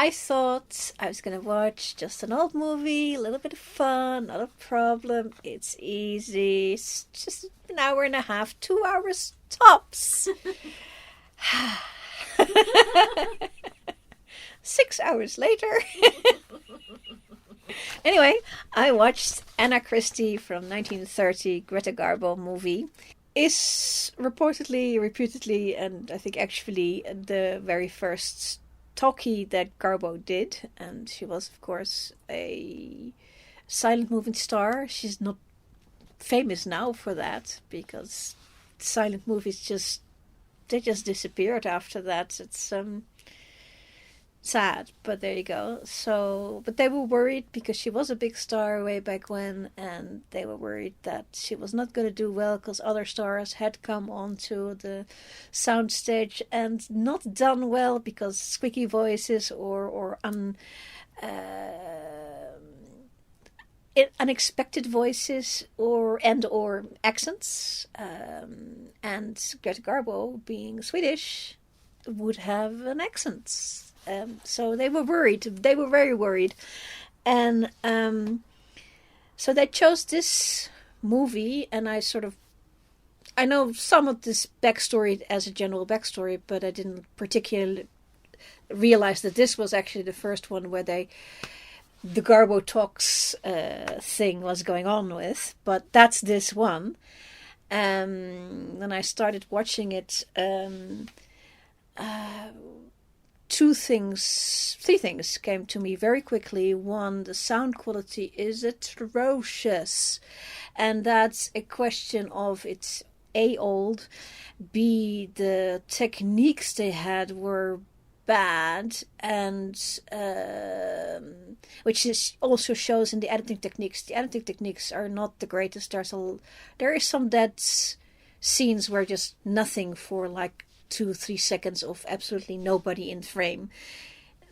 I thought I was going to watch just an old movie, a little bit of fun, not a problem. It's easy. It's just an hour and a half, 2 hours tops. 6 hours later. Anyway, I watched Anna Christie from 1930, Greta Garbo movie. Is reportedly, reputedly, and I think actually the very first Talkie that Garbo did. And she was, of course, a silent movie star. She's not famous now for that because silent movies just disappeared after that. It's sad, but there you go. So, but they were worried because she was a big star way back when, and they were worried that she was not going to do well because other stars had come onto the soundstage and not done well because squeaky voices or unexpected voices or accents, and Greta Garbo, being Swedish, would have an accent. So they were worried. They were very worried. And so they chose this movie, and I know some of this backstory as a general backstory, but I didn't particularly realize that this was actually the first one where the Garbo Talks thing was going on with. But that's this one. When I started watching it, three things came to me very quickly. One, the sound quality is atrocious, and that's a question of it's A, old, B, the techniques they had were bad, and which also shows in the editing techniques. The editing techniques are not the greatest. There is some dead scenes where just nothing for like 2-3 seconds of absolutely nobody in frame.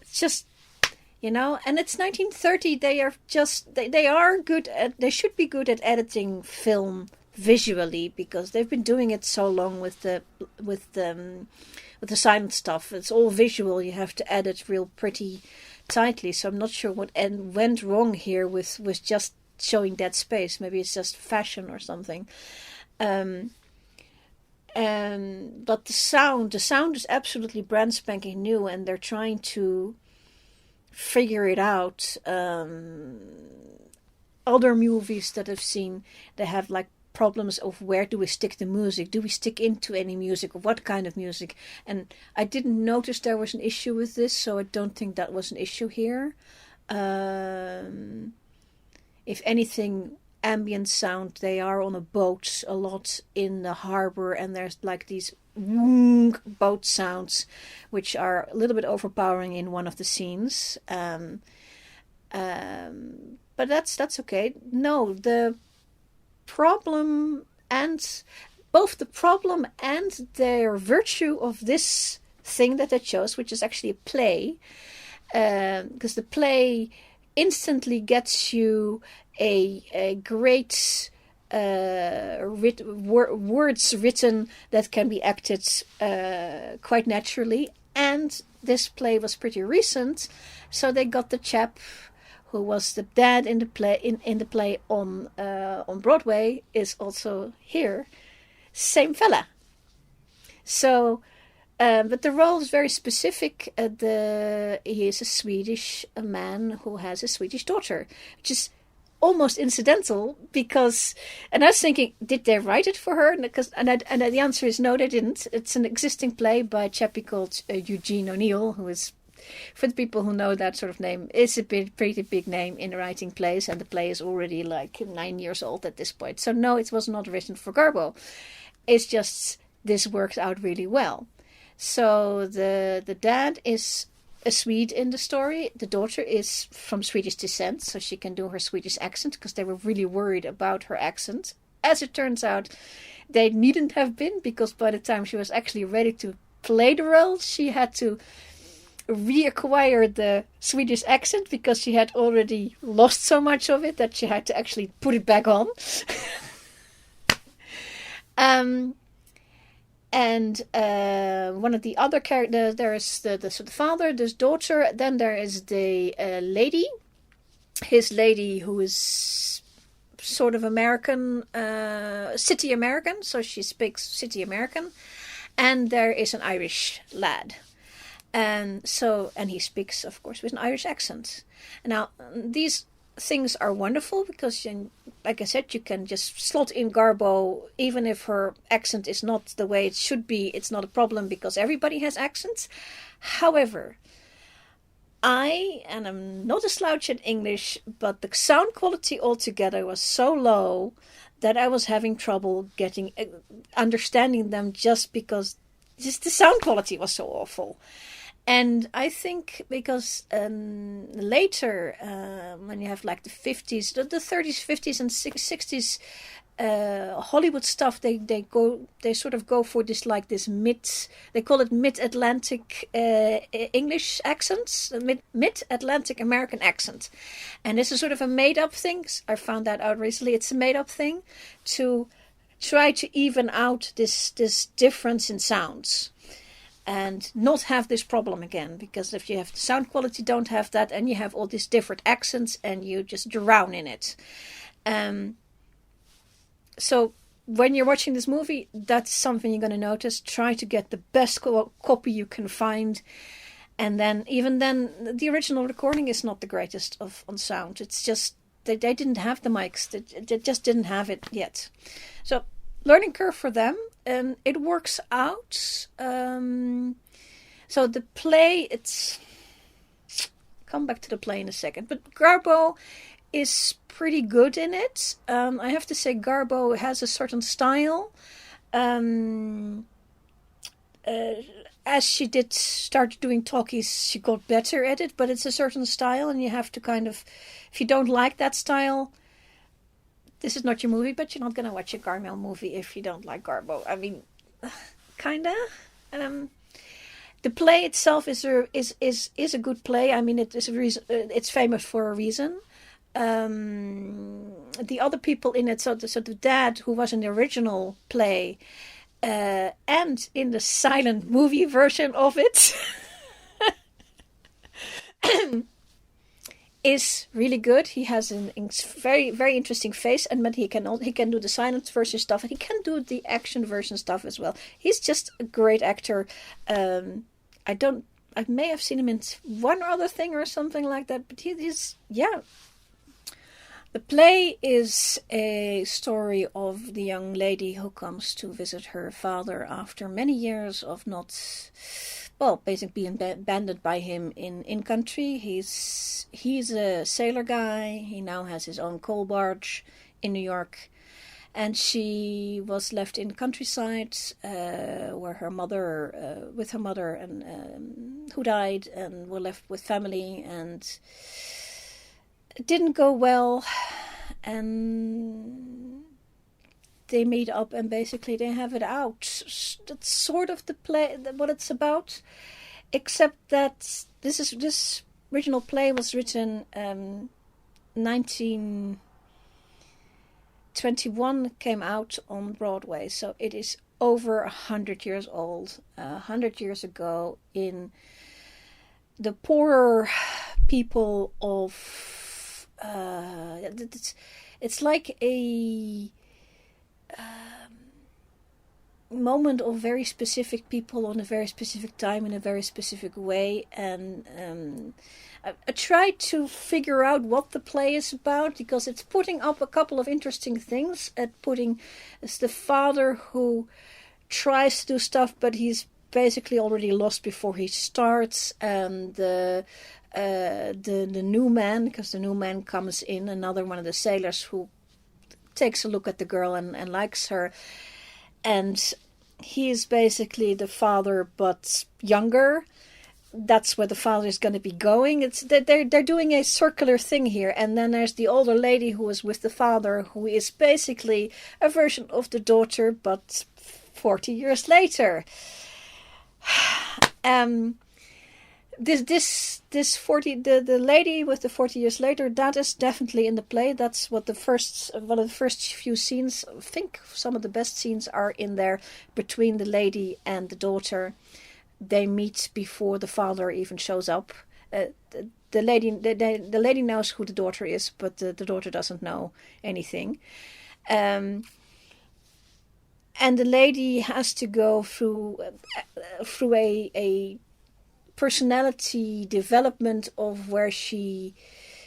It's just, and it's 1930. They are just they are good at. They should be good at editing film visually because they've been doing it so long with the silent stuff. It's all visual. You have to edit real pretty tightly. So I'm not sure what went wrong here with just showing that space. Maybe it's just fashion or something. But the sound is absolutely brand spanking new, and they're trying to figure it out. Other movies that I've seen, they have like problems of where do we stick the music? Do we stick into any music, or what kind of music? And I didn't notice there was an issue with this, so I don't think that was an issue here. If anything, ambient sound, they are on a boat a lot in the harbor, and there's like these boat sounds which are a little bit overpowering in one of the scenes, but that's okay. No, the problem and both the problem and their virtue of this thing that they chose, which is actually a play, because the play instantly gets you a great words written that can be acted quite naturally. And this play was pretty recent, so they got the chap who was the dad in the play in the play on Broadway is also here, same fella. So. But the role is very specific. He is a Swedish man who has a Swedish daughter, which is almost incidental because. And I was thinking, did they write it for her? And the answer is no, they didn't. It's an existing play by a chappie called Eugene O'Neill, who is, for the people who know that sort of name, is a pretty big name in writing plays, and the play is already like 9 years old at this point. So no, it was not written for Garbo. It's just this works out really well. So the dad is a Swede in the story. The daughter is from Swedish descent, so she can do her Swedish accent because they were really worried about her accent. As it turns out, they needn't have been, because by the time she was actually ready to play the role, she had to reacquire the Swedish accent because she had already lost so much of it that she had to actually put it back on. And one of the other characters, there is the father, this daughter, then there is the lady, his lady who is sort of American, city American, so she speaks city American, and there is an Irish lad. And he speaks, of course, with an Irish accent. And now, these things are wonderful because, like I said, you can just slot in Garbo, even if her accent is not the way it should be. It's not a problem because everybody has accents. However, I'm not a slouch at English, but the sound quality altogether was so low that I was having trouble understanding them just because just the sound quality was so awful. And I think because later, when you have like the 50s, the 30s, 50s, and 60s Hollywood stuff, they sort of go for this they call it mid-Atlantic English accents, mid-Atlantic American accent, and this is sort of a made-up thing. I found that out recently. It's a made-up thing to try to even out this difference in sounds. And not have this problem again, because if you have the sound quality, don't have that, and you have all these different accents, and you just drown in it. So when you're watching this movie, that's something you're going to notice. Try to get the best copy you can find, and then even then, the original recording is not the greatest on sound. It's just they didn't have the mics; they just didn't have it yet. So learning curve for them. It works out. So the play, come back to the play in a second. But Garbo is pretty good in it. I have to say Garbo has a certain style. As she did start doing Talkies, she got better at it. But it's a certain style, and you have to kind of, if you don't like that style, this is not your movie, but you're not going to watch a Garbo movie if you don't like Garbo. I mean, kinda. The play itself is a good play. I mean, it's famous for a reason. The other people in it, so the dad who was in the original play, and in the silent movie version of it, is really good. He has a very, very interesting face, but he can do the silent version stuff, and he can do the action version stuff as well. He's just a great actor. I may have seen him in one other thing or something like that, but he's The play is a story of the young lady who comes to visit her father after many years of basically being abandoned by him in country. He's a sailor guy. He now has his own coal barge in New York, and she was left in countryside with her mother, and who died, and were left with family, and it didn't go well, and they meet up and basically they have it out. That's sort of the play, what it's about, except that this original play was written 1921, came out on Broadway, so it is over 100 years old. 100 years ago, in the poorer people of it's like a moment of very specific people on a very specific time in a very specific way, and I tried to figure out what the play is about, because it's putting up a couple of interesting things. It's the father who tries to do stuff, but he's basically already lost before he starts, and the new man, because the new man comes in, another one of the sailors who takes a look at the girl and likes her, and he is basically the father but younger. That's where the father is going to be going. They're doing a circular thing here, and then there's the older lady who is with the father, who is basically a version of the daughter but 40 years later. this 40 the lady with the 40 years later, that is definitely in the play. That's what one of the first few scenes. I think some of the best scenes are in there between the lady and the daughter. They meet before the father even shows up. The lady knows who the daughter is, but the daughter doesn't know anything. And the lady has to go through a personality development of where she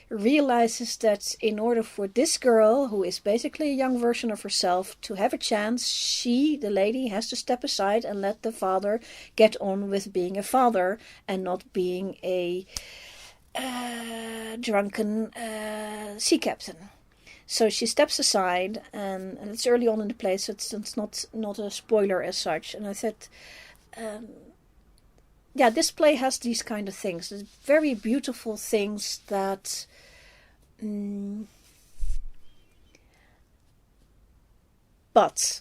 realizes that in order for this girl, who is basically a young version of herself, to have a chance, she, the lady, has to step aside and let the father get on with being a father and not being a drunken sea captain. So she steps aside, and it's early on in the play, so it's not a spoiler as such. And I said, this play has these kind of things. There's very beautiful things that but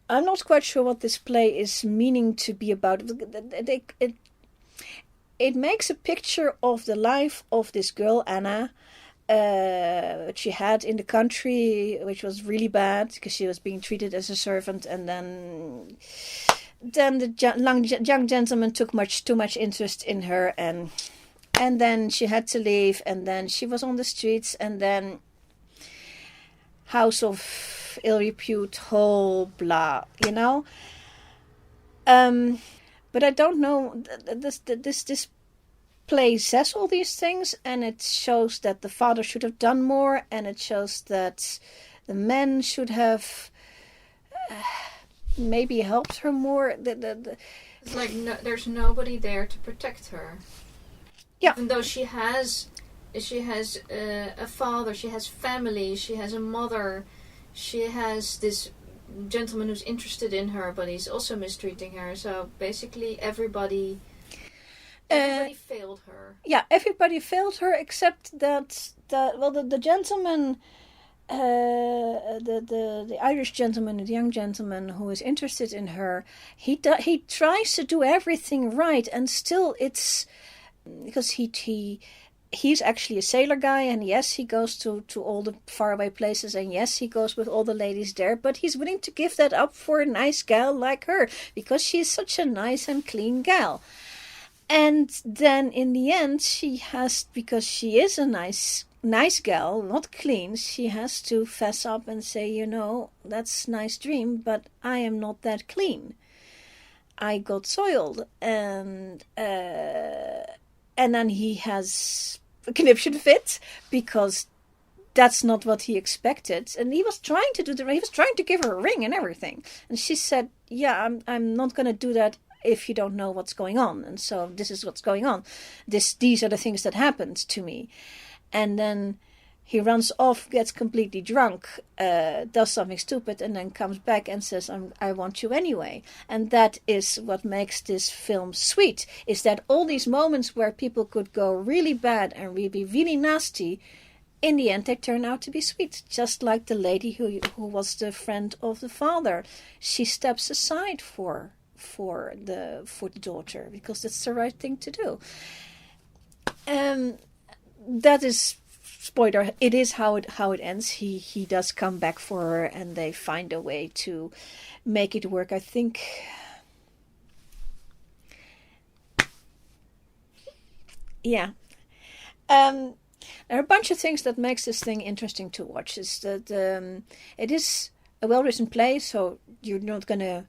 I'm not quite sure what this play is meaning to be about. It makes a picture of the life of this girl, Anna, she had in the country, which was really bad because she was being treated as a servant, and then the young gentleman took too much interest in her, and then she had to leave, and then she was on the streets, and then house of ill repute, whole blah, but I don't know. This play says all these things, and it shows that the father should have done more, and it shows that the men should have maybe helped her more. It's like there's nobody there to protect her. Yeah. Even though she has a father, she has family, she has a mother, she has this gentleman who's interested in her, but he's also mistreating her. So basically everybody failed her. Yeah, everybody failed her except that the gentleman, the Irish gentleman, the young gentleman who is interested in her, he tries to do everything right, and still it's because he's actually a sailor guy, and yes, he goes to all the faraway places, and yes, he goes with all the ladies there, but he's willing to give that up for a nice gal like her because she's such a nice and clean gal. And then in the end, because she is a nice gal, not clean, she has to fess up and say, that's a nice dream, but I am not that clean. I got soiled, and then he has a conniption fit because that's not what he expected. And he was trying to he was trying to give her a ring and everything. And she said, yeah, I'm not going to do that if you don't know what's going on. And so this is what's going on. These are the things that happened to me. And then he runs off, gets completely drunk, does something stupid, and then comes back and says, I want you anyway. And that is what makes this film sweet, is that all these moments where people could go really bad and be really nasty, in the end they turn out to be sweet. Just like the lady who was the friend of the father. She steps aside for the daughter because that's the right thing to do. That is spoiler. It is how it ends. He does come back for her, and they find a way to make it work. I think. Yeah. There are a bunch of things that makes this thing interesting to watch. Is that it is a well-written play, so you're not gonna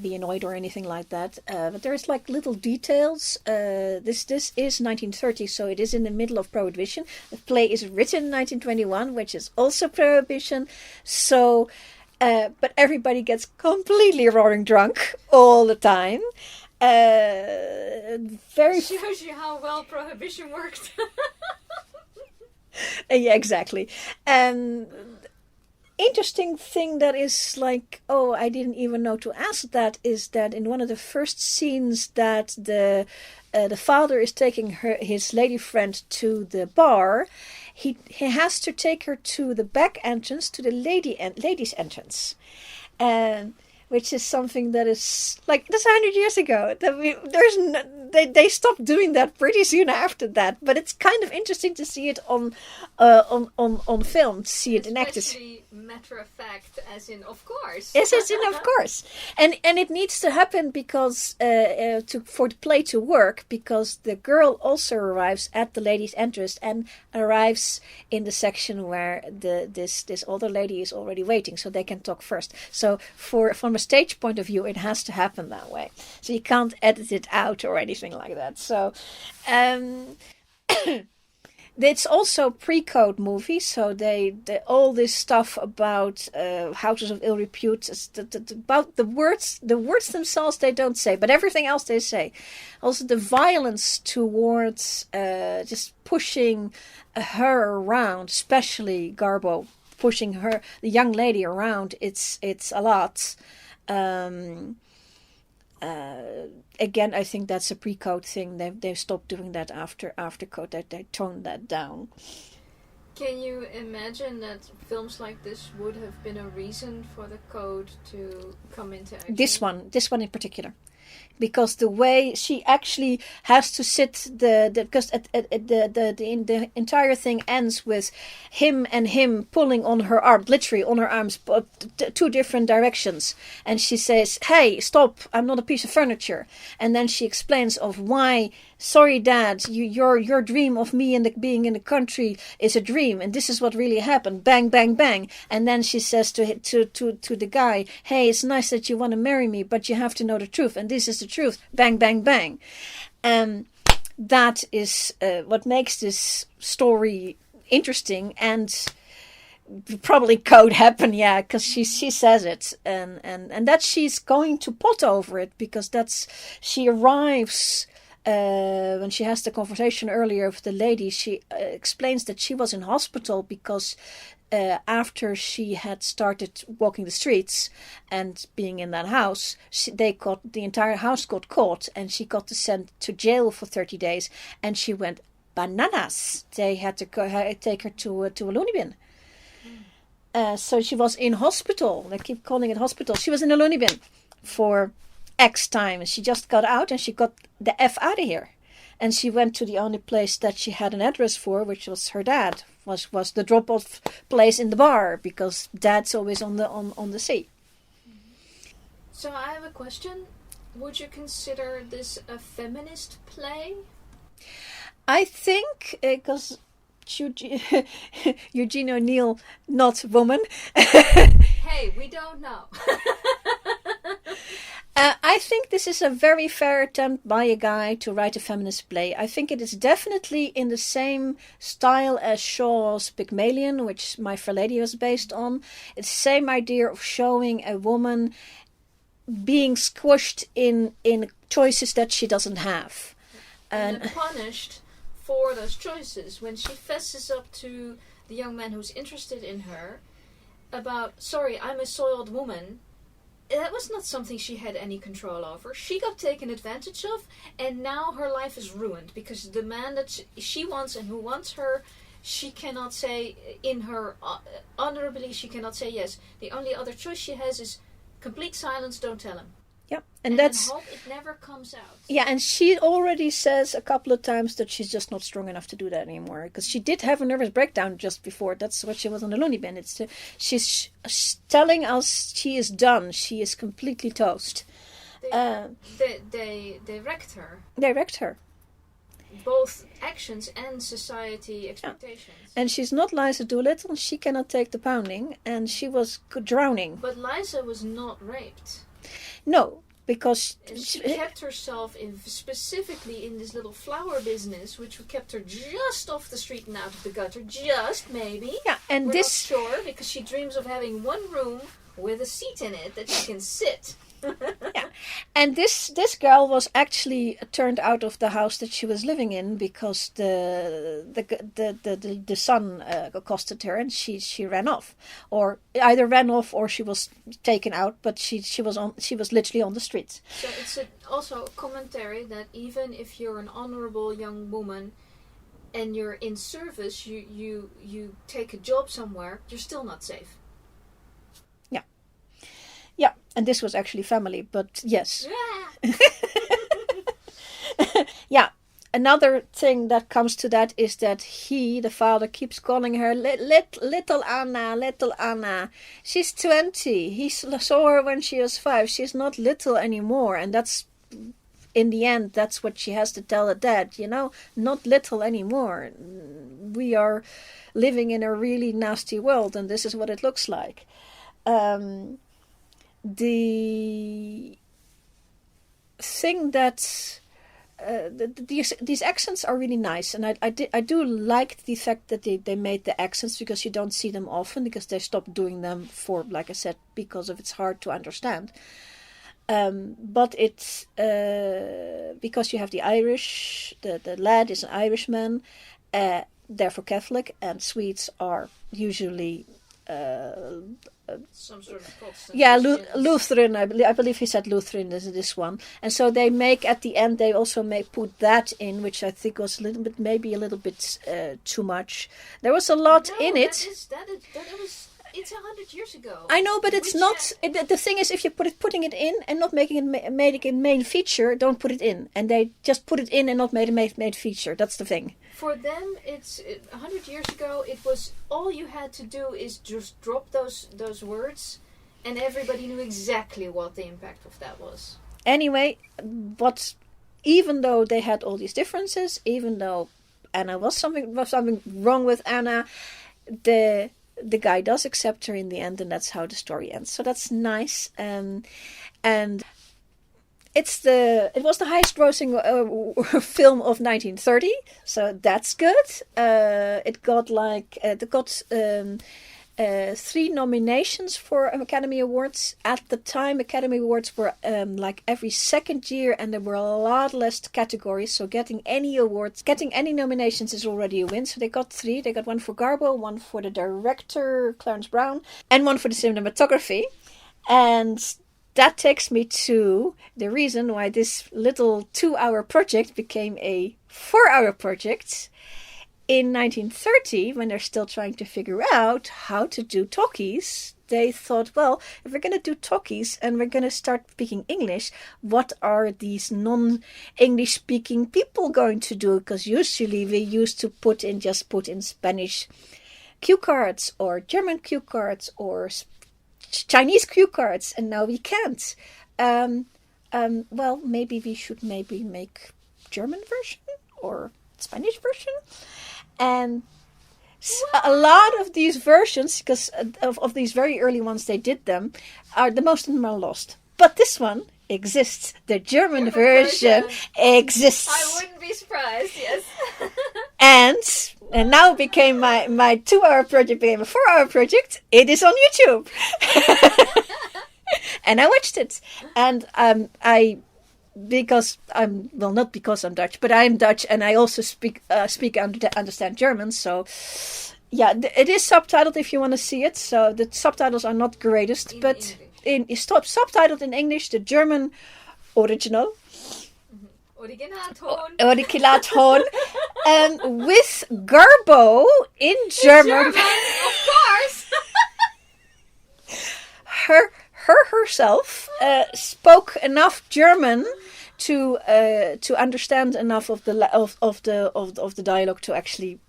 be annoyed or anything like that, but there's like little details. This is 1930, so it is in the middle of Prohibition. The play is written in 1921, which is also Prohibition. So, but everybody gets completely roaring drunk all the time. Very shows you how well Prohibition worked. Yeah, exactly. Interesting thing that is like, I didn't even know to ask that, is that in one of the first scenes that the father is taking his lady friend to the bar, he has to take her to the back entrance, to the ladies entrance, and which is something that is like that's 100 years ago. They stopped doing that pretty soon after that. But it's kind of interesting to see it on film, to see it enacted. Especially matter of fact, as in of course. Yes, as in of course, and it needs to happen because for the play to work, because the girl also arrives at the lady's entrance and arrives in the section where this older lady is already waiting, so they can talk first. So from a stage point of view, it has to happen that way. So you can't edit it out or anything like that. So it's also pre-code movie, so they all this stuff about houses of ill repute, about the words themselves they don't say, but everything else they say. Also the violence towards just pushing her around, especially Garbo, pushing the young lady around. It's a lot. Again, I think that's a pre-code thing. They've stopped doing that after code. They toned that down. Can you imagine that films like this would have been a reason for the code to come into action? This one in particular. Because the way she actually has to sit because the entire thing ends with him pulling on her arm, literally on her arms, two different directions, and she says, "Hey, stop! I'm not a piece of furniture." And then she explains of why. Sorry, Dad, your dream of me and being in the country is a dream, and this is what really happened. Bang, bang, bang. And then she says to the guy, "Hey, it's nice that you want to marry me, but you have to know the truth, and this is the truth." Bang, bang, bang. That is what makes this story interesting, and probably code happen, yeah, because she says it, and that she's going to pot over it, because she arrives. When she has the conversation earlier with the lady, she explains that she was in hospital because after she had started walking the streets and being in that house, the entire house got caught, and she got sent to jail for 30 days, and she went bananas. They had to take her to a loony bin. So she was in hospital. They keep calling it hospital. She was in a loony bin for X time, and she just got out, and she got the F out of here, and she went to the only place that she had an address for, which was her dad, was the drop-off place in the bar, because Dad's always on the sea. So I have a question. Would you consider this a feminist play? I think because Eugene O'Neill, not woman. Hey, we don't know. I think this is a very fair attempt by a guy to write a feminist play. I think it is definitely in the same style as Shaw's Pygmalion, which My Fair Lady was based on. It's the same idea of showing a woman being squished in choices that she doesn't have. And punished for those choices. When she fesses up to the young man who's interested in her about, sorry, I'm a soiled woman, that was not something she had any control over. She got taken advantage of, and now her life is ruined, because the man that she wants and who wants her, she cannot say in her honorably, she cannot say yes. The only other choice she has is complete silence, don't tell him. Yeah, and that's hope it never comes out. Yeah, and she already says a couple of times that she's just not strong enough to do that anymore, because she did have a nervous breakdown just before. That's what she was on the loony bin. She's telling us she is done. She is completely toast. They wrecked her. They wrecked her. Both actions and society expectations. Yeah. And she's not Liza Doolittle. She cannot take the pounding, and she was drowning. But Liza was not raped. No, because she kept herself specifically in this little flower business, which kept her just off the street and out of the gutter, just maybe. Yeah, and We're not sure, because she dreams of having one room with a seat in it that she can sit. Yeah, and this girl was actually turned out of the house that she was living in because the son accosted her, and she ran off, or either ran off or she was taken out. But she was literally on the streets. So it's also a commentary that even if you're an honorable young woman and you're in service, you take a job somewhere, you're still not safe. Yeah, and this was actually family, but yes. Yeah, another thing that comes to that is that the father, keeps calling her little Anna, little Anna. She's 20. He saw her when she was 5. She's not little anymore, and that's, in the end, that's what she has to tell her dad, not little anymore. We are living in a really nasty world, and this is what it looks like. The thing that these accents are really nice, and I do like the fact that they made the accents, because you don't see them often, because they stopped doing them for, like I said, because of it's hard to understand. But it's because you have the Irish, the lad is an Irishman, therefore Catholic, and Swedes are usually some sort of Protestant. Yeah, Lutheran. I believe he said Lutheran is this one, and so they make at the end. They also put that in, which I think was maybe a little bit too much. There was a lot in it. It's 100 years ago. I know, but it's not. The thing is, if you putting it in and not making it main feature, don't put it in. And they just put it in and not made it main feature. That's the thing. For them, 100 years ago. It was all you had to do is just drop those words, and everybody knew exactly what the impact of that was. Anyway, even though they had all these differences, even though Anna was something wrong with Anna, the guy does accept her in the end, and that's how the story ends. So that's nice. And it was the highest grossing film of 1930, so that's good. It got 3 nominations for Academy Awards. At the time, Academy Awards were like every second year, and there were a lot less categories. So getting any nominations is already a win. So they got 3. They got 1 for Garbo, 1 for the director, Clarence Brown, and 1 for the cinematography. And that takes me to the reason why this little 2-hour project became a 4-hour project. In 1930, when they're still trying to figure out how to do talkies, they thought, well, if we're going to do talkies and we're going to start speaking English, what are these non-English speaking people going to do? Because usually we used to put in Spanish cue cards or German cue cards or Chinese cue cards, and now we can't. Well, maybe we should make German version or Spanish version. And a lot of these versions, because of these very early ones they did them, most of them are lost. But this one exists. The German version exists. I wouldn't be surprised, yes. And now became my 2-hour project became a 4-hour project. It is on YouTube. And I watched it. And not because I'm Dutch, but I'm Dutch, and I also speak and understand German. So, yeah, it is subtitled if you want to see it. So the subtitles are not greatest, but subtitled in English, the German original. Originalton. And with Garbo in German. Of course. herself spoke enough German to understand enough of the dialogue to actually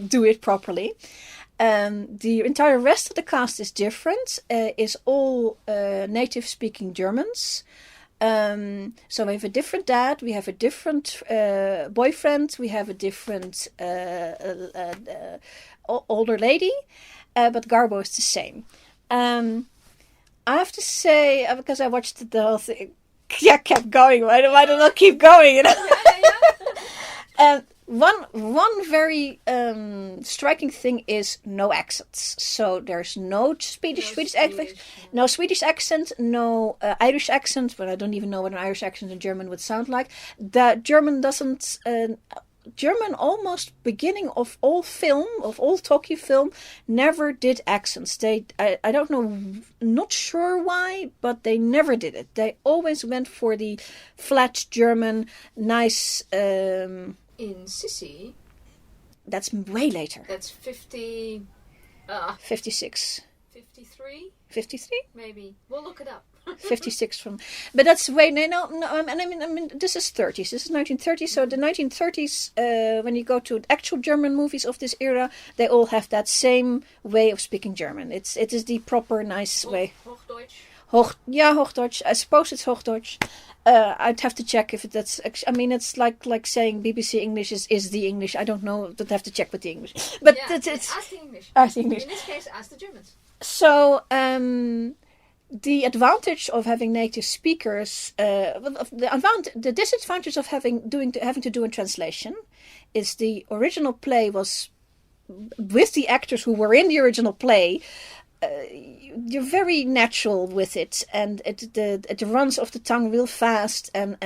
do it properly. The entire rest of the cast is different. Is all native speaking Germans. So we have a different dad, we have a different boyfriend, we have a different older lady, but Garbo is the same. I have to say, because I watched the whole thing, kept going. Why do I not keep going? One very striking thing is no accents. So there's no Swedish accent, no Swedish accent, no Irish accent. But I don't even know what an Irish accent in German would sound like. The German doesn't. German, almost beginning of all talkie film, never did accents. I don't know, not sure why, but they never did it. They always went for the flat German, nice. In Sissy. That's way later. That's 50. 56. 53? 53? Maybe. We'll look it up. 56 from, but that's way no. I mean, this is 30s. This is 1930s. So the 1930s, when you go to actual German movies of this era, they all have that same way of speaking German. It is the proper nice way. Hochdeutsch. Hochdeutsch. I suppose it's Hochdeutsch. I'd have to check if that's. I mean, it's like saying BBC English is the English. I don't know. I'd have to check with the English. But it's ask the English. Ask the English. In this case, ask the Germans. So. The advantage of having native speakers, the disadvantage of having to do a translation, is the original play was with the actors who were in the original play. You're very natural with it, and it runs off the tongue real fast. And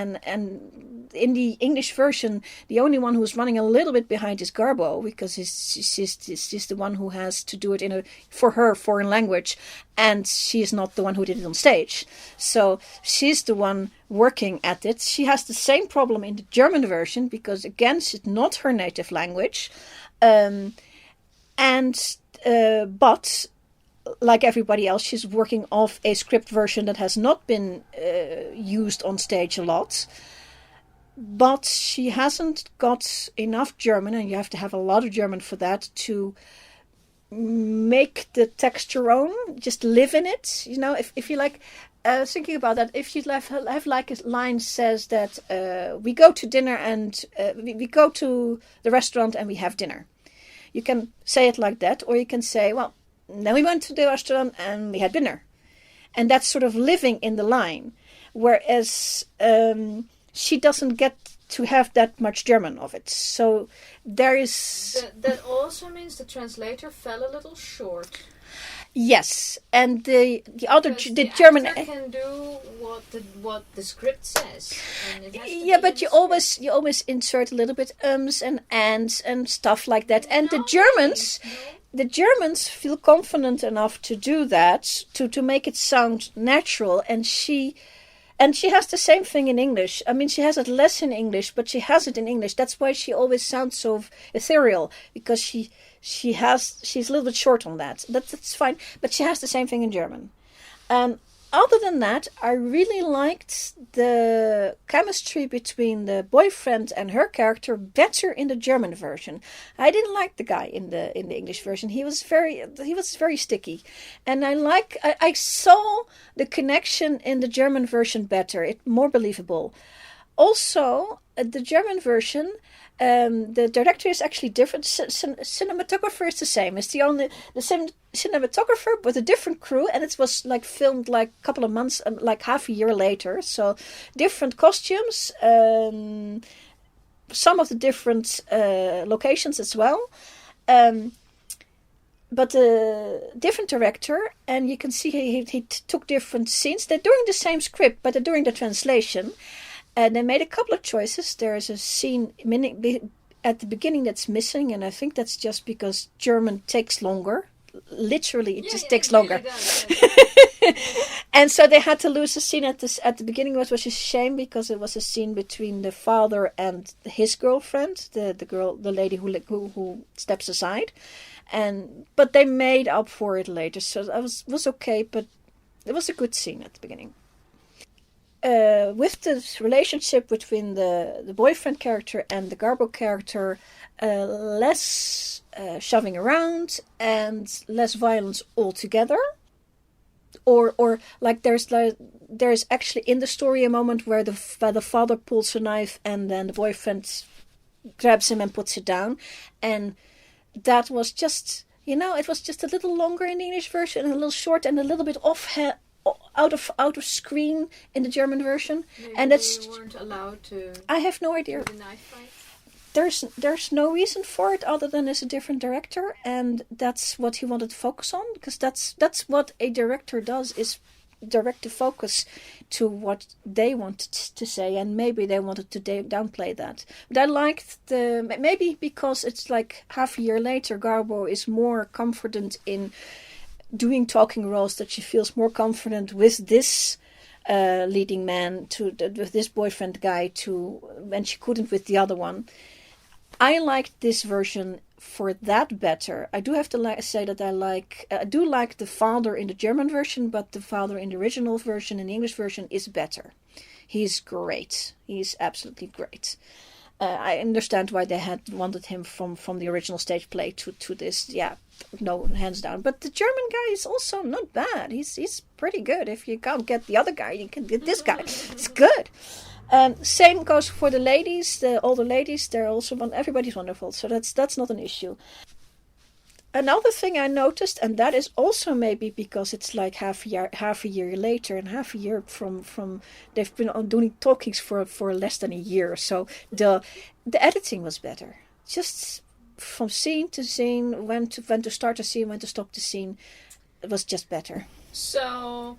in the English version, the only one who's running a little bit behind is Garbo, because she's the one who has to do it for her foreign language, and she is not the one who did it on stage. So she's the one working at it. She has the same problem in the German version, because again, it's not her native language, but like everybody else, she's working off a script version that has not been used on stage a lot. But she hasn't got enough German, and you have to have a lot of German for that, to make the text your own, just live in it. You know, if you like, thinking about that, if you have like a line says that we go to dinner and we go to the restaurant and we have dinner. You can say it like that, or you can say, well, then we went to the restaurant and we had dinner. And that's sort of living in the line. Whereas she doesn't get to have that much German of it. So there is... That also means the translator fell a little short. Yes, and the German actor can do what the script says. And it has to yeah, be but you always insert a little bit ums and ands and stuff like that. And the Germans feel confident enough to do that, to make it sound natural, and she has the same thing in English. I mean, she has it less in English, but she has it in English. That's why she always sounds so ethereal, because she's a little bit short on that. That's fine, but she has the same thing in German. Other than that, I really liked the chemistry between the boyfriend and her character better in the German version. I didn't like the guy in the English version. He was very sticky, and I saw the connection in the German version better. It's more believable. Also, the German version, the director is actually different. Cinematographer is the same. It's the cinematographer with a different crew, and it was like filmed like a couple of months, like half a year later. So different costumes, some of the different locations as well. But a different director, and you can see he took different scenes. They're doing the same script, but they're doing the translation. And they made a couple of choices. There's a scene at the beginning that's missing, and I think that's just because German takes longer. Literally, it takes longer. Really and so they had to lose a scene at the beginning, which was a shame, because it was a scene between the father and his girlfriend, the lady who steps aside. But they made up for it later, so it was okay, but it was a good scene at the beginning. With the relationship between the boyfriend character and the Garbo character, less shoving around and less violence altogether. Or like there's actually in the story a moment where the father pulls a knife and then the boyfriend grabs him and puts it down, and that was just, it was just a little longer in the English version and a little short and a little bit out of screen in the German version. Maybe and that's they weren't allowed to. I have no idea. Do the knife fight. There's no reason for it other than it's a different director, and that's what he wanted to focus on, because that's what a director does, is direct the focus to what they wanted to say, and maybe they wanted to downplay that. But I liked maybe because it's like half a year later, Garbo is more confident in doing talking roles, that she feels more confident with this leading man with this boyfriend guy and she couldn't with the other one. I liked this version for that better. I do have to say that I do like the father in the German version, but the father in the original version, in the English version, is better. He's great. He's absolutely great. I understand why they had wanted him from the original stage play to this. Yeah, no, hands down. But the German guy is also not bad. He's pretty good. If you can't get the other guy, you can get this guy. It's good. Same goes for the ladies, the older ladies. They're also everybody's wonderful. So that's not an issue. Another thing I noticed, and that is also maybe because it's like half a year later, and half a year from they've been on doing Talkies for less than a year. So the editing was better. Just from scene to scene, when to start a scene, when to stop the scene, it was just better. So,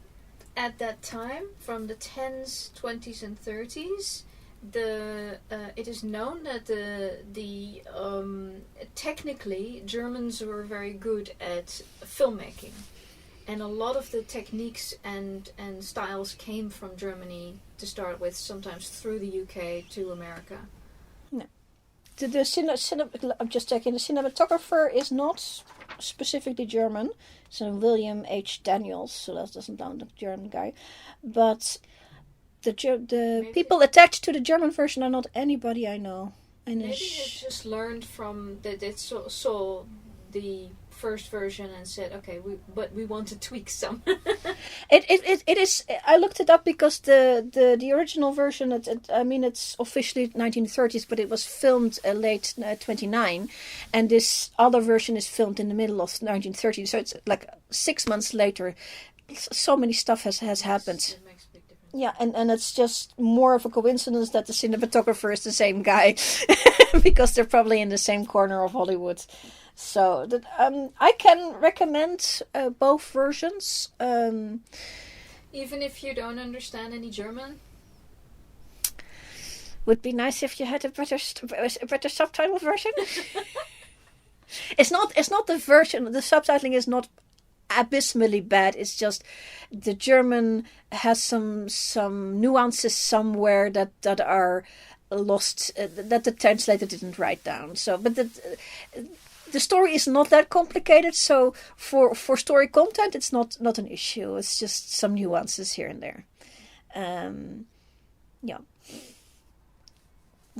at that time, from the 10s, 20s, and 30s. It is known that the technically Germans were very good at filmmaking, and a lot of the techniques and styles came from Germany to start with, sometimes through the UK to America. No, I'm just checking. The cinematographer is not specifically German. It's William H. Daniels, so that doesn't sound the German guy, but. The people attached to the German version are not anybody I know. Maybe they just learned from that. They saw the first version and said, "Okay, we want to tweak some." It is. I looked it up because the original version. It's officially 1930s, but it was filmed late 29, and this other version is filmed in the middle of 1930s. So it's like 6 months later. So many stuff has happened. Yeah, and it's just more of a coincidence that the cinematographer is the same guy, because they're probably in the same corner of Hollywood. So that I can recommend both versions. Even if you don't understand any German? Would be nice if you had a better subtitle version. It's not the version. The subtitling is not abysmally bad. It's just the German has some nuances somewhere that are lost, that the translator didn't write down. So, but the story is not that complicated. So for story content, it's not an issue. It's just some nuances here and there. Yeah,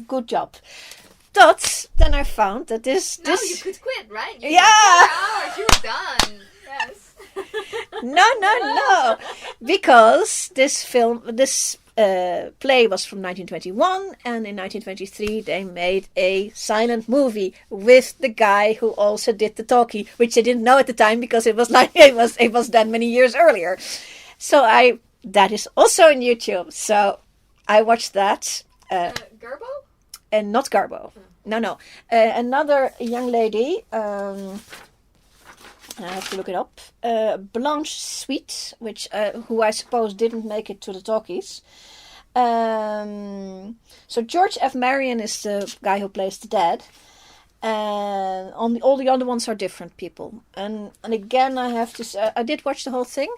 good job. But then I found that this you could quit, right? Yeah. 4 hours, you're done. Yes. No. Because this play was from 1921, and in 1923 they made a silent movie with the guy who also did the Talkie, which I didn't know at the time because it was that many years earlier. So that is also on YouTube. So I watched that. Garbo? And not Garbo. No. Another young lady. I have to look it up. Blanche Sweet, who I suppose didn't make it to the Talkies. So George F. Marion is the guy who plays the dad. And all the other ones are different people. And again, I have to say, I did watch the whole thing.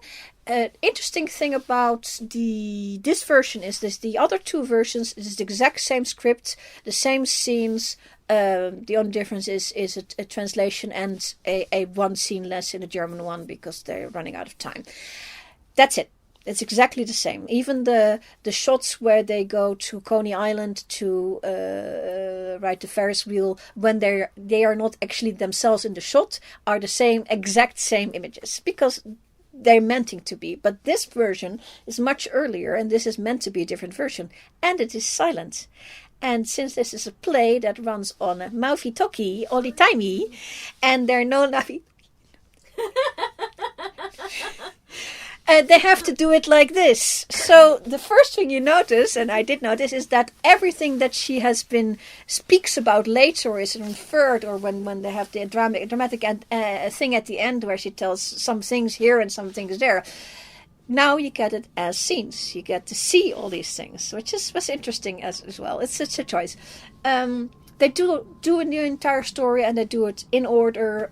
Interesting thing about this version is the other two versions is the exact same script, the same scenes. The only difference is a translation and a one scene less in the German one because they're running out of time. That's it. It's exactly the same. Even the shots where they go to Coney Island to ride the Ferris wheel, when they are not actually themselves in the shot, are the exact same images because they're meant to be. But this version is much earlier, and this is meant to be a different version, and it is silent. And since this is a play that runs on a mouthy talkie all the timey, and there are no navi, they have to do it like this. So the first thing you notice, and I did notice, is that everything that she speaks about later, or is inferred, or when they have the dramatic thing at the end where she tells some things here and some things there. Now you get it as scenes. You get to see all these things, which was interesting as well. It's a choice. They do the entire story, and they do it in order.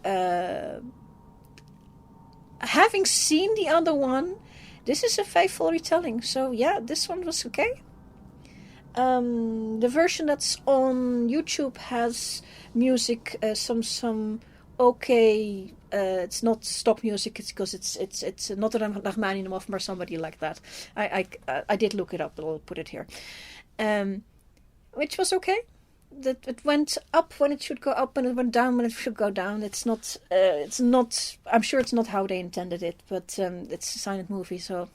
Having seen the other one, this is a faithful retelling. So yeah, this one was okay. The version that's on YouTube has music, some okay. It's not stock music. It's because it's not Rachmaninoff or somebody like that. I did look it up, but I'll put it here. Which was okay. That it went up when it should go up, and it went down when it should go down. It's not. I'm sure it's not how they intended it, but it's a silent movie, so.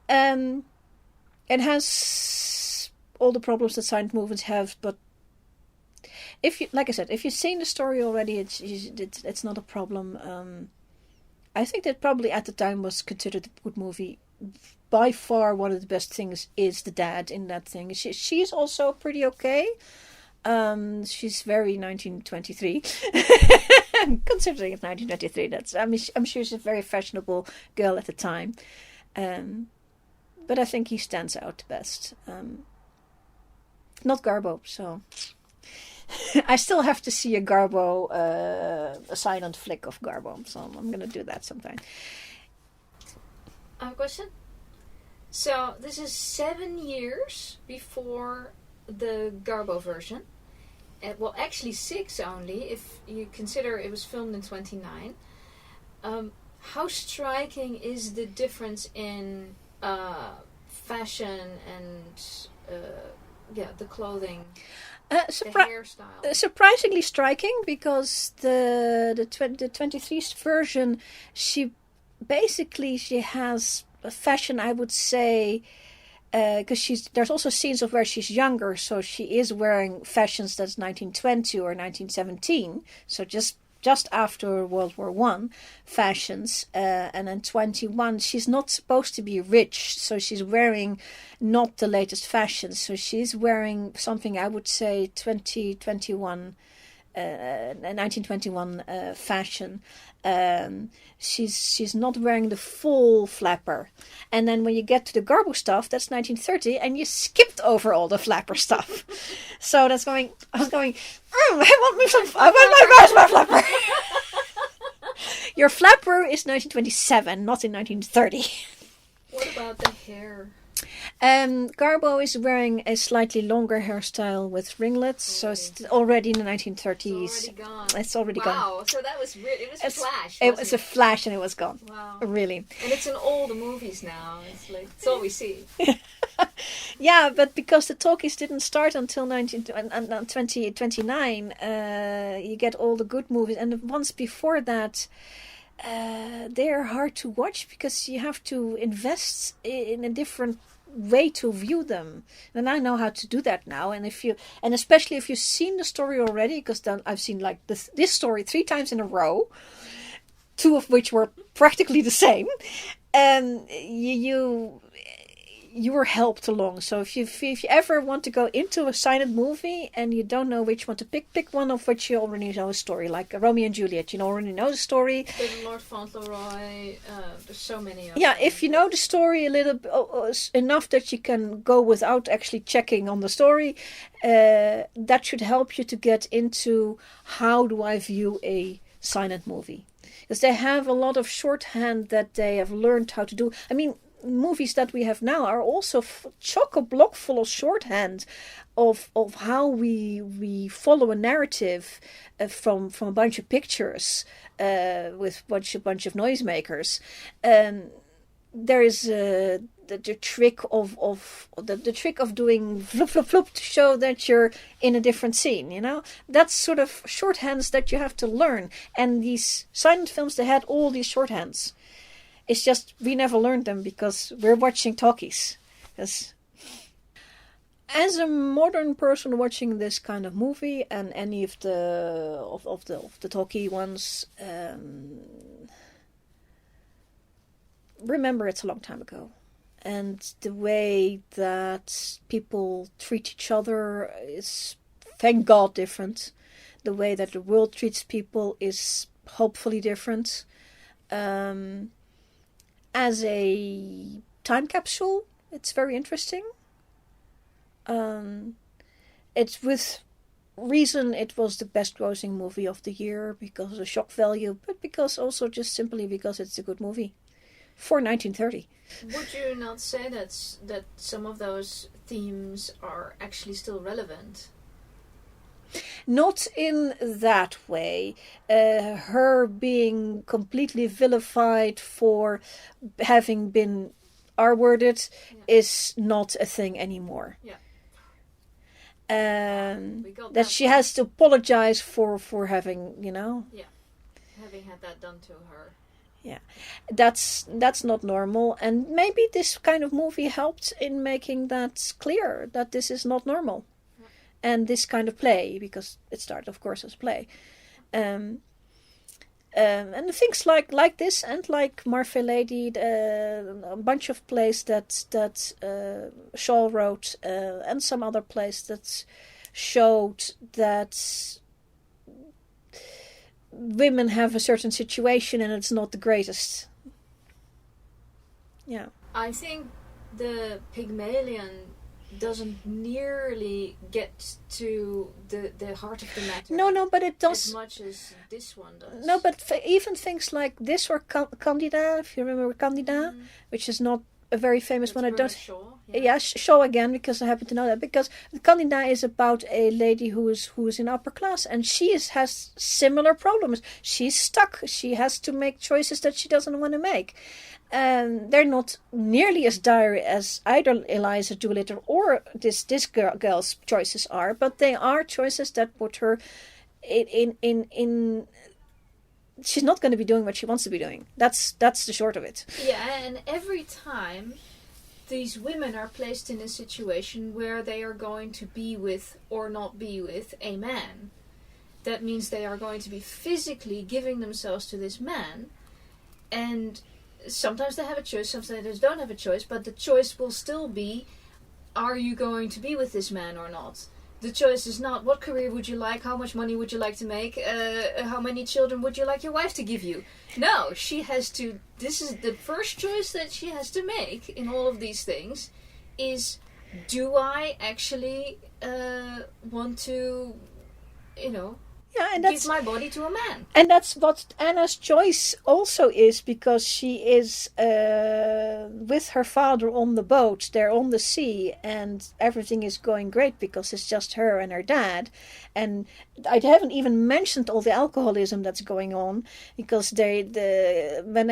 It has all the problems that silent movies have, but like I said, if you've seen the story already, it's not a problem. I think that probably at the time was considered a good movie. By far, one of the best things is the dad in that thing. She's also pretty okay. She's very 1923. Considering it's 1923, I'm sure she's a very fashionable girl at the time. But I think he stands out best. Not Garbo, so I still have to see a Garbo, a silent flick of Garbo. So I'm gonna do that sometime. I have a question. So this is 7 years before the Garbo version. Well, actually 6 only, if you consider it was filmed in 29. How striking is the difference in fashion and the clothing, the hairstyle? Surprisingly striking, because the 23 version, she has a fashion, I would say, because there's also scenes of where she's younger, so she is wearing fashions that's 1920 or 1917, so just after World War One fashions, and then 21 she's not supposed to be rich, so she's wearing not the latest fashions, so she's wearing something I would say 1921 fashion. She's not wearing the full flapper, and then when you get to the Garbo stuff, that's 1930, and you skipped over all the flapper stuff. So I was going, where's my flapper? Your flapper is 1927, not in 1930. What about the hair? Garbo is wearing a slightly longer hairstyle with ringlets, so it's already in the 1930s. It's already gone. Wow, so that was weird. It was a flash. It was a flash and it was gone. Wow. Really. And it's in all the movies now. It's all we see. Yeah, but because the Talkies didn't start until 2029, you get all the good movies. And the ones before that, they're hard to watch because you have to invest in a different way to view them, and I know how to do that now. And especially if you've seen the story already, because then I've seen like this story 3 times in a row, 2 of which were practically the same, and you were helped along. So if you ever want to go into a silent movie and you don't know which one to pick one of which you already know a story, like Romeo and Juliet, you already know the story. Lord Fauntleroy, there's so many of them. Yeah, if you know the story a little enough that you can go without actually checking on the story, that should help you to get into how do I view a silent movie. Because they have a lot of shorthand that they have learned how to do. I mean, movies that we have now are also chock-a-block full of shorthand of how we follow a narrative from a bunch of pictures with a bunch of noisemakers. There is the trick of the trick of doing flip flip flip to show that you're in a different scene. You know, that's sort of shorthands that you have to learn. And these silent films, they had all these shorthands. It's just we never learned them because we're watching Talkies. As a modern person watching this kind of movie and any of the Talkie ones, remember it's a long time ago, and the way that people treat each other is, thank God, different. The way that the world treats people is hopefully different. As a time capsule, it's very interesting. It's with reason it was the best grossing movie of the year because of the shock value, but because also just simply because it's a good movie for 1930. Would you not say that some of those themes are actually still relevant. Not in that way. Her being completely vilified for having been R-worded is not a thing anymore. Yeah. That she has to apologize for having, Having had that done to her. Yeah, that's not normal, and maybe this kind of movie helped in making that clear, that this is not normal. Yeah. And this kind of play, because it started, of course, as a play. And things like this, and like Marfay Lady, a bunch of plays that Shaw wrote, and some other plays that showed that women have a certain situation and it's not the greatest. Yeah. I think the Pygmalion doesn't nearly get to the heart of the matter. No, but it does. As much as this one does. No, but even things like this, or Candida, if you remember Candida, which is not a very famous one. I don't. Shaw, Shaw again, because I happen to know that. Because Candida is about a lady who is in upper class, and she has similar problems. She's stuck. She has to make choices that she doesn't want to make. They're not nearly as dire as either Eliza Doolittle or this girl's choices are, but they are choices that put her in she's not going to be doing what she wants to be doing. That's the short of it. Yeah, and every time these women are placed in a situation where they are going to be with or not be with a man, that means they are going to be physically giving themselves to this man, and sometimes they have a choice, sometimes they don't have a choice, but the choice will still be, are you going to be with this man or not? The choice is not, what career would you like, how much money would you like to make, how many children would you like your wife to give you? No, she has to, this is the first choice that she has to make in all of these things, is, do I actually want to, give my body to a man? And that's what Anna's choice also is, because she is with her father on the boat. They're on the sea, and everything is going great because it's just her and her dad. And I haven't even mentioned all the alcoholism that's going on, because when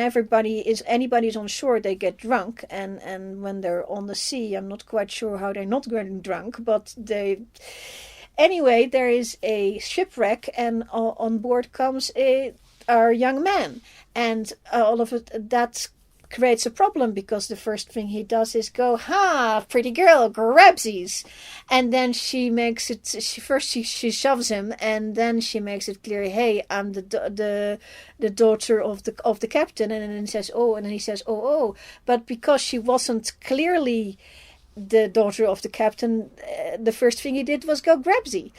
anybody's on shore, they get drunk, and when they're on the sea, I'm not quite sure how they're not getting drunk, but they. Anyway, there is a shipwreck, and on board comes our young man, and all of it that creates a problem, because the first thing he does is go, "Ha, pretty girl, grabsies," and then she makes it. She shoves him, and then she makes it clear, "Hey, I'm the daughter of the captain," and then he says, "Oh," but because she wasn't clearly the daughter of the captain, the first thing he did was go grabsy,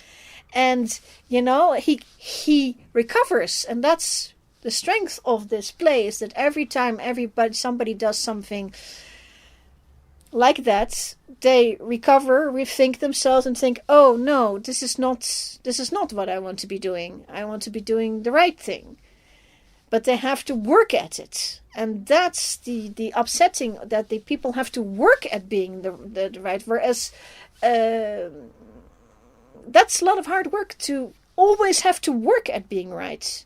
and he recovers, and that's the strength of this play, is that every time somebody does something like that, they recover, rethink themselves, and think, "Oh no, this is not what I want to be doing. I want to be doing the right thing." But they have to work at it. And that's the upsetting, that the people have to work at being the right. Whereas that's a lot of hard work, to always have to work at being right.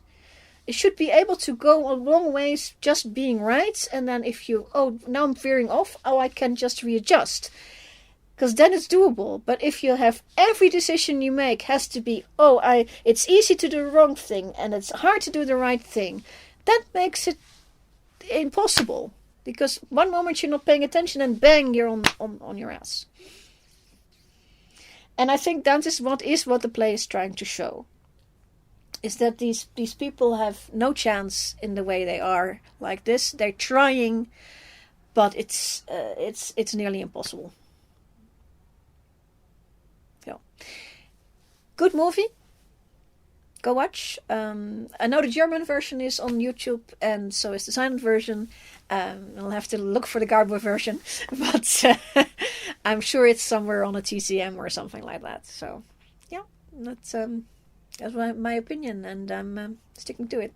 It should be able to go a long ways just being right. And then if now I'm veering off, I can just readjust. Because then it's doable. But if you have every decision you make has to be, it's easy to do the wrong thing and it's hard to do the right thing, that makes it impossible. Because one moment you're not paying attention and bang, you're on your ass. And I think that is what the play is trying to show. Is that these people have no chance in the way they are like this. They're trying, but it's nearly impossible. Good movie. Go watch. I know the German version is on YouTube, and so is the silent version. I'll have to look for the Garbo version, but I'm sure it's somewhere on a TCM or something like that. So, yeah, that's my opinion, and I'm sticking to it.